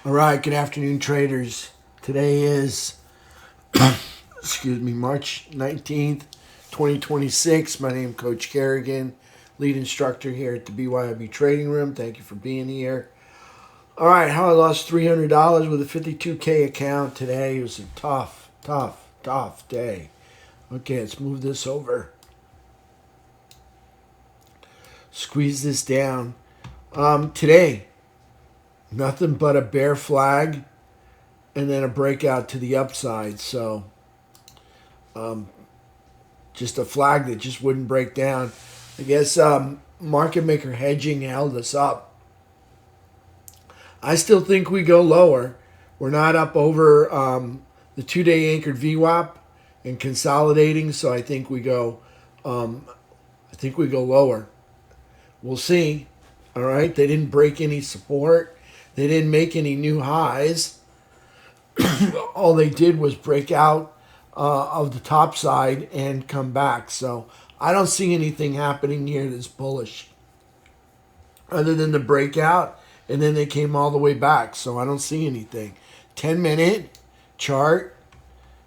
All right, good afternoon, traders. Today is, March 19th, 2026. My name is Coach Carignan, lead instructor here at the BYOB Trading Room. Thank you for being here. All right, how I lost $300 with a 52K account today. It was a tough day. Okay, let's move this over. Squeeze this down. Today, nothing but a bear flag and then a breakout to the upside. So just a flag that just wouldn't break down. I guess market maker hedging held us up. I still think we go lower. We're not up over the 2-day anchored VWAP and consolidating, so I think we go lower. We'll see. All right, they didn't break any support. They didn't make any new highs. All they did was break out of the top side and come back. So I don't see anything happening here that's bullish other than the breakout, and then they came all the way back. So I don't see anything. 10-minute chart.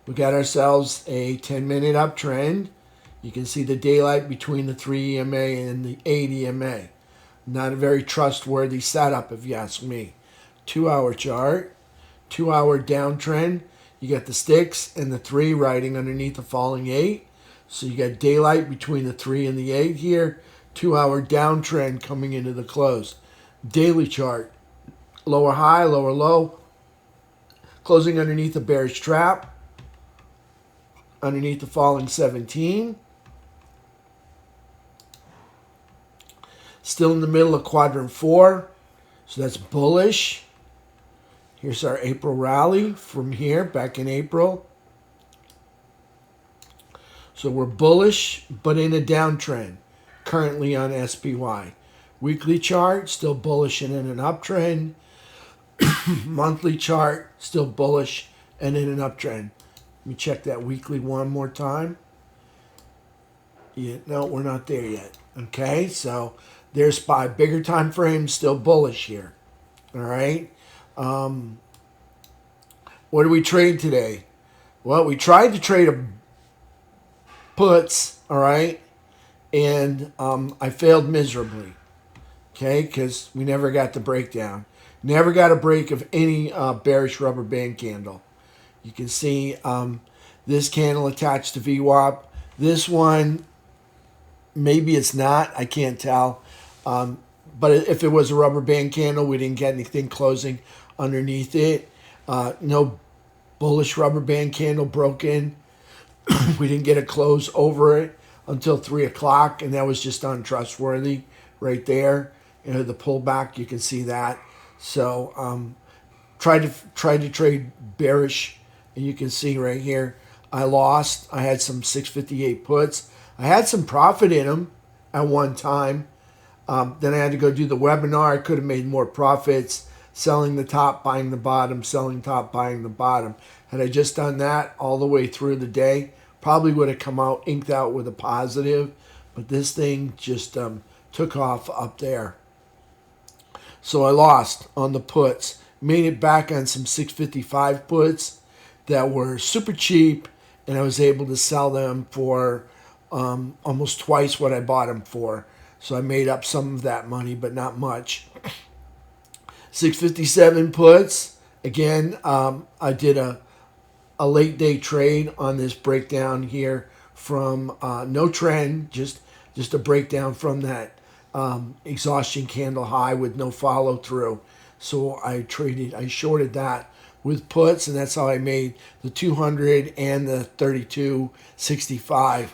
We got ourselves a 10-minute uptrend. You can see the daylight between the 3 EMA and the 8 EMA. Not a very trustworthy setup, if you ask me. 2-hour chart, 2-hour downtrend. You got the sticks and the 3 riding underneath the falling 8. So you got daylight between the 3 and the 8 here. 2-hour downtrend coming into the close. Daily chart, lower high, lower low. Closing underneath the bearish trap. Underneath the falling 17. Still in the middle of quadrant 4. So that's bullish. Here's our April rally from here, back in April. So we're bullish, but in a downtrend, currently on SPY. Weekly chart, still bullish and in an uptrend. Monthly chart, still bullish and in an uptrend. Let me check that weekly one more time. Yeah, no, we're not there yet. Okay, so there's SPY. Bigger time frame, still bullish here. All right. What do we trade today? Well, we tried to trade a puts, all right, and I failed miserably, okay, because we never got the breakdown. Never got a break of any bearish rubber band candle. You can see this candle attached to VWAP. This one, maybe it's not. I can't tell. But if it was a rubber band candle, we didn't get anything closing underneath it. No bullish rubber band candle broke in. We didn't get a close over it until 3 o'clock, and that was just untrustworthy right there. You know, the pullback, you can see that. So tried to trade bearish, and you can see right here, I lost. I had some 658 puts. I had some profit in them at one time. Then I had to go do the webinar. I could have made more profits selling the top, buying the bottom, selling top, buying the bottom. Had I just done that all the way through the day, probably would have come out inked out with a positive. But this thing just took off up there. So I lost on the puts. Made it back on some 655 puts that were super cheap, and I was able to sell them for almost twice what I bought them for. So I made up some of that money, but not much. 657 puts. Again, I did a late day trade on this breakdown here from no trend, just a breakdown from that exhaustion candle high with no follow through. So I shorted that with puts, and that's how I made the 200 and the 32.65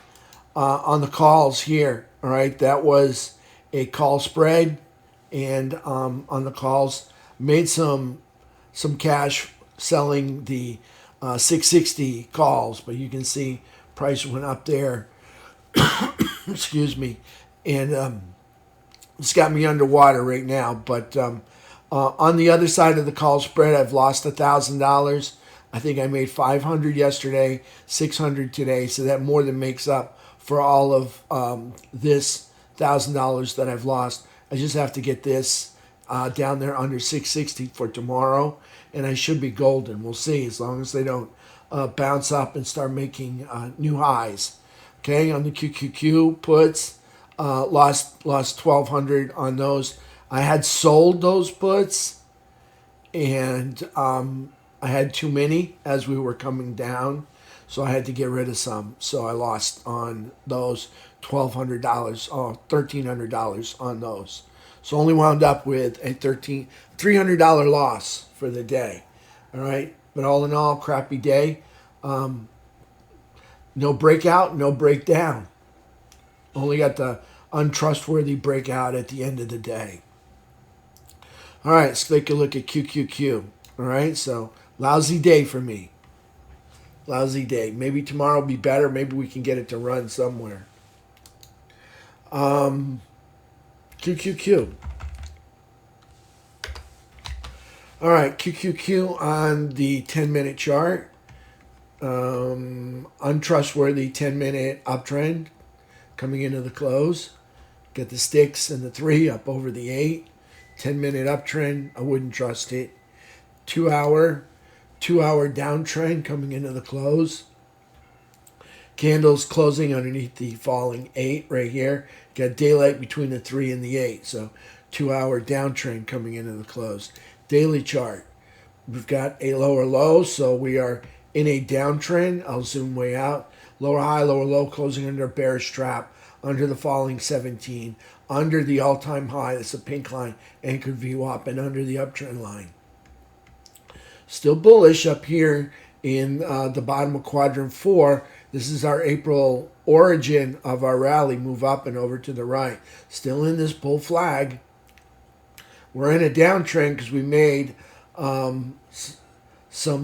on the calls here. All right, that was a call spread, and on the calls, made some cash selling the 660 calls, but you can see price went up there. Excuse me, and it's got me underwater right now. But on the other side of the call spread, I've lost $1,000. I think I made 500 yesterday, 600 today, so that more than makes up for all of this $1,000 that I've lost. I just have to get this down there under 660 for tomorrow, and I should be golden. We'll see, as long as they don't bounce up and start making new highs. Okay, on the QQQ puts, lost 1,200 on those. I had sold those puts, and I had too many as we were coming down, so I had to get rid of some. So I lost on those $1,200, $1,300 on those. So only wound up with a $300 loss for the day. All right, but all in all, crappy day. No breakout, no breakdown. Only got the untrustworthy breakout at the end of the day. All right, let's take a look at QQQ. All right, so lousy day for me. Lousy day. Maybe tomorrow will be better. Maybe we can get it to run somewhere. QQQ. All right, QQQ on the 10-minute chart. Untrustworthy 10-minute uptrend coming into the close. Get the sticks and the 3 up over the 8. 10-minute uptrend, I wouldn't trust it. 2-hour downtrend coming into the close. Candles closing underneath the falling 8 right here. Got daylight between the 3 and the 8. So 2-hour downtrend coming into the close. Daily chart. We've got a lower low, so we are in a downtrend. I'll zoom way out. Lower high, lower low, closing under a bearish trap, under the falling 17, under the all-time high, that's a pink line, anchored VWAP, and under the uptrend line. Still bullish up here in the bottom of quadrant 4. This is our April origin of our rally, move up and over to the right. Still in this bull flag. We're in a downtrend because we made some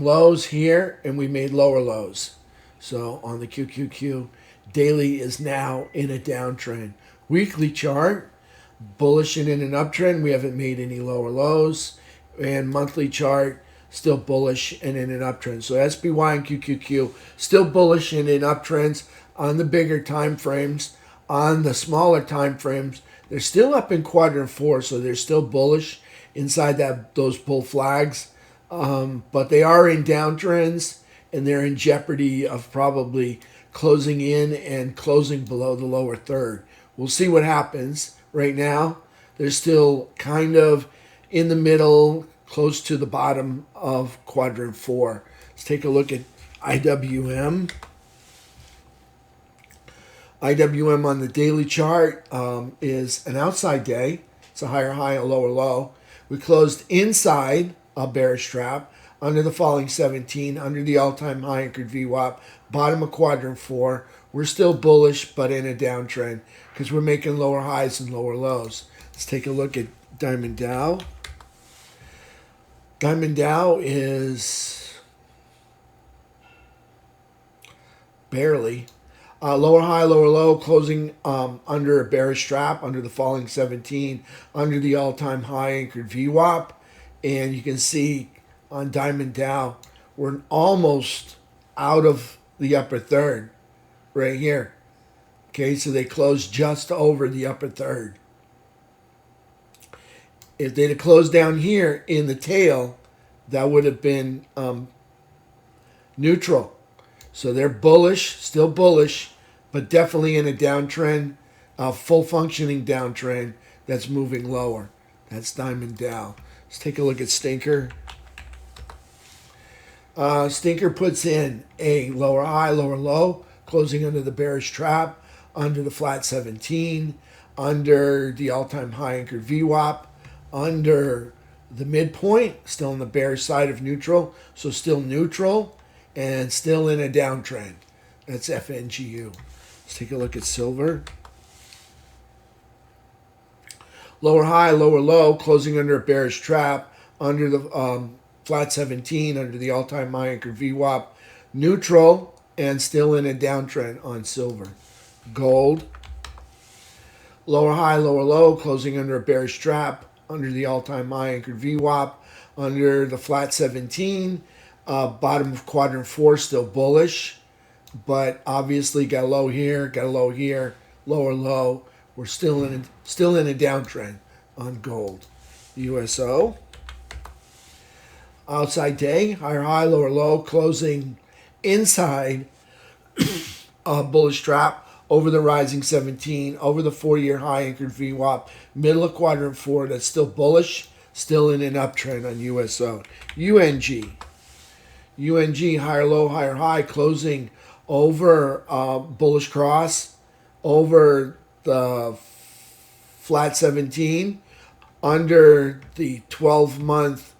lows here and we made lower lows. So on the QQQ, daily is now in a downtrend. Weekly chart, bullish and in an uptrend. We haven't made any lower lows. And monthly chart, still bullish and in an uptrend. So SPY and QQQ, still bullish and in uptrends on the bigger time frames. On the smaller time frames, they're still up in quadrant 4, so they're still bullish inside those bull flags. But they are in downtrends, and they're in jeopardy of probably closing in and closing below the lower third. We'll see what happens. Right now, they're still kind of in the middle, close to the bottom of quadrant 4. Let's take a look at IWM. IWM on the daily chart is an outside day. It's a higher high, a lower low. We closed inside a bearish trap under the falling 17, under the all-time high anchored VWAP, bottom of quadrant 4. We're still bullish, but in a downtrend because we're making lower highs and lower lows. Let's take a look at Diamond Dow. Diamond Dow is barely lower high, lower low, closing under a bearish trap, under the falling 17, under the all-time high anchored VWAP. And you can see on Diamond Dow, we're almost out of the upper third right here. Okay, so they closed just over the upper third. If they'd have closed down here in the tail, that would have been neutral. So they're bullish, still bullish, but definitely in a downtrend, a full functioning downtrend that's moving lower. That's Diamond Dow. Let's take a look at Stinker. Stinker puts in a lower high, lower low, closing under the bearish trap, under the flat 17, under the all-time high anchored VWAP, under the midpoint, still on the bearish side of neutral, so still neutral and still in a downtrend. That's FNGU. Let's take a look at silver. Lower high, lower low, closing under a bearish trap, under the flat 17, under the all-time high anchored VWAP, neutral and still in a downtrend on silver. Gold. Lower high, lower low, closing under a bearish trap, under the all-time high anchored VWAP, under the flat 17, bottom of quadrant 4, still bullish, but obviously got a low here, got a low here, lower low. We're still in a downtrend on gold. USO. Outside day, higher high, lower low, closing inside a bullish trap over the rising 17, over the 4-year high anchored VWAP, middle of quadrant 4. That's still bullish, still in an uptrend on USO. UNG. UNG, higher low, higher high, closing over bullish cross, over the flat 17, under the 12-month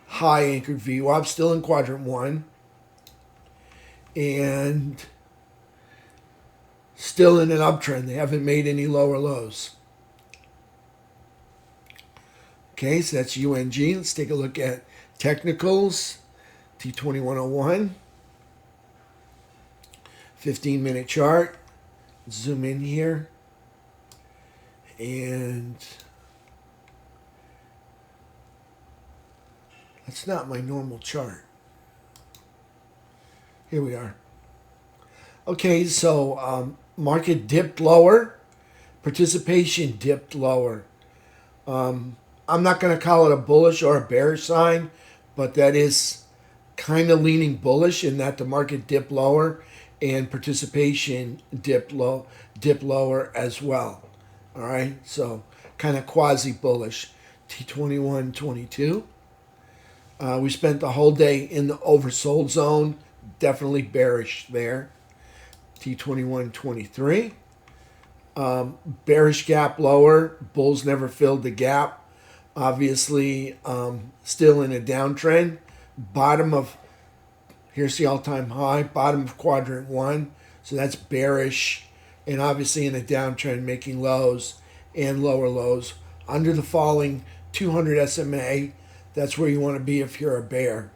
high anchored VWAP, still in quadrant 1, and still in an uptrend. They haven't made any lower lows. Okay, so that's UNG. Let's take a look at technicals. T2101. 15-minute chart. Zoom in here. And that's not my normal chart. Here we are. Okay, so market dipped lower. Participation dipped lower. I'm not going to call it a bullish or a bearish sign, but that is kind of leaning bullish in that the market dipped lower and participation dipped lower as well. All right, so kind of quasi bullish. T2122. We spent the whole day in the oversold zone. Definitely bearish there. T2123. Bearish gap lower. Bulls never filled the gap. Obviously, still in a downtrend. Bottom of, here's the all-time high, bottom of quadrant 1. So that's bearish. And obviously in a downtrend, making lows and lower lows. Under the falling 200 SMA, that's where you want to be if you're a bear.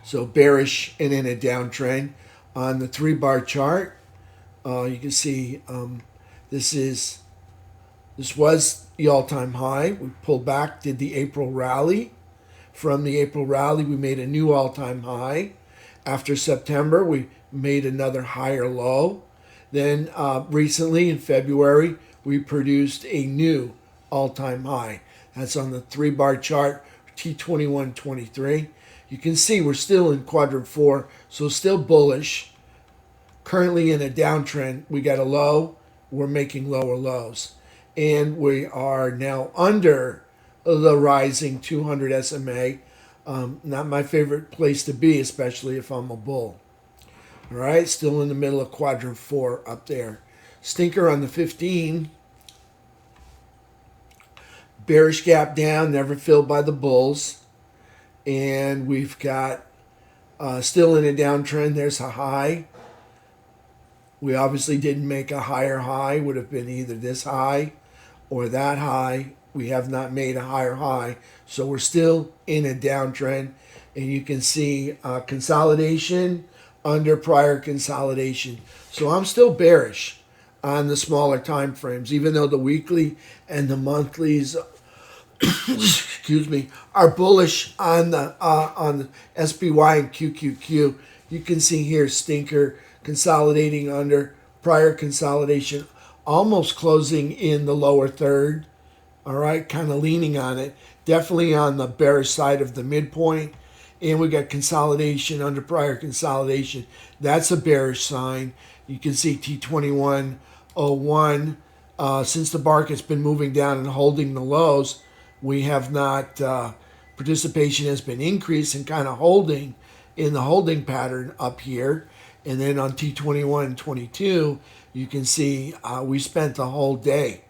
So bearish and in a downtrend. On the 3-bar chart, you can see this was the all-time high. We pulled back, did the April rally. From the April rally, we made a new all-time high. After September, we made another higher low. Then recently in February, we produced a new all-time high. That's on the 3-bar chart, T2123. You can see we're still in quadrant 4, so still bullish. Currently in a downtrend. We got a low. We're making lower lows. And we are now under the rising 200 SMA. Not my favorite place to be, especially if I'm a bull. All right, still in the middle of quadrant 4 up there. Stinker on the 15. Bearish gap down, never filled by the bulls. And we've got still in a downtrend. There's a high. We obviously didn't make a higher high. Would have been either this high or that high. We have not made a higher high. So we're still in a downtrend. And you can see consolidation under prior consolidation. So I'm still bearish on the smaller time frames, even though the weekly and the monthlies excuse me, are bullish on the SPY and QQQ. You can see here stinker consolidating under prior consolidation, almost closing in the lower third. All right, kind of leaning on it. Definitely on the bearish side of the midpoint. And we got consolidation under prior consolidation. That's a bearish sign. You can see T2101. Since the market's been moving down and holding the lows, we have not, participation has been increased and kind of holding in the holding pattern up here. And then on T21 and 22, you can see we spent the whole day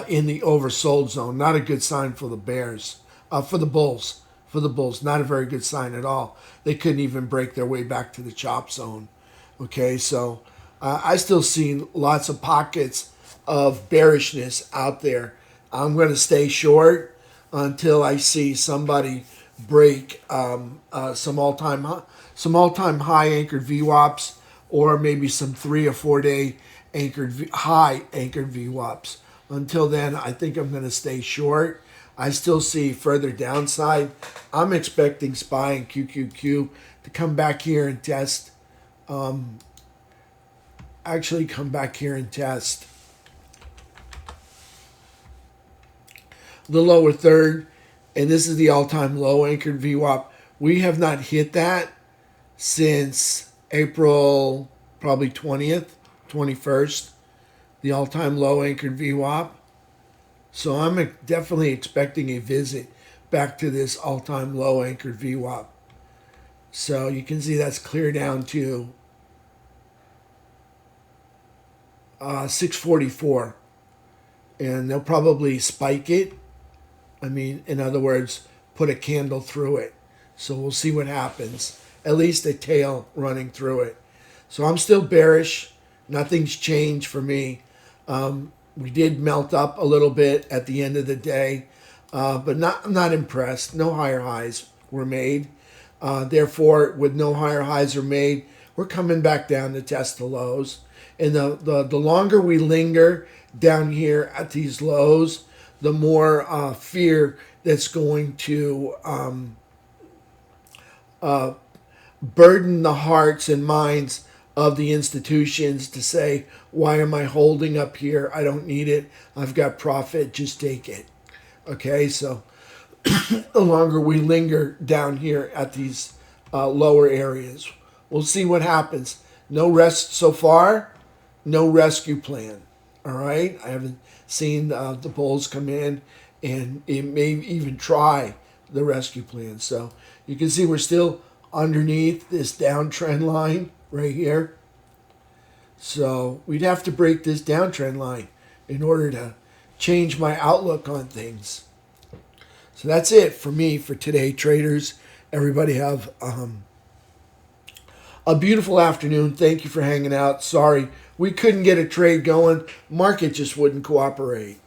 in the oversold zone. Not a good sign for the bears, for the bulls. For the bulls, not a very good sign at all. They couldn't even break their way back to the chop zone. Okay, so I still see lots of pockets of bearishness out there. I'm going to stay short until I see somebody break some all-time high anchored VWAPs, or maybe some 3 or 4 day high anchored VWAPs. Until then, I think I'm going to stay short. I still see further downside. I'm expecting SPY and QQQ to come back here and test. the lower third, and this is the all-time low anchored VWAP. We have not hit that since April, probably 20th, 21st, the all-time low anchored VWAP. So I'm definitely expecting a visit back to this all-time low anchored VWAP. So you can see that's clear down to 644. And they'll probably spike it. I mean, in other words, put a candle through it. So we'll see what happens. At least a tail running through it. So I'm still bearish. Nothing's changed for me. We did melt up a little bit at the end of the day, but I'm not impressed. No higher highs were made. Therefore, with no higher highs are made, we're coming back down to test the lows. And the longer we linger down here at these lows, the more fear that's going to burden the hearts and minds of the institutions to say, why am I holding up here? I don't need it. I've got profit. Just take it. Okay, so the longer we linger down here at these lower areas, we'll see what happens. No rest so far, no rescue plan. All right, I haven't seen the bulls come in and it may even try the rescue plan. So you can see we're still underneath this downtrend line right here. So we'd have to break this downtrend line in order to change my outlook on things. So that's it for me for today, traders. Everybody have a beautiful afternoon. Thank you for hanging out. Sorry we couldn't get a trade going. Market just wouldn't cooperate.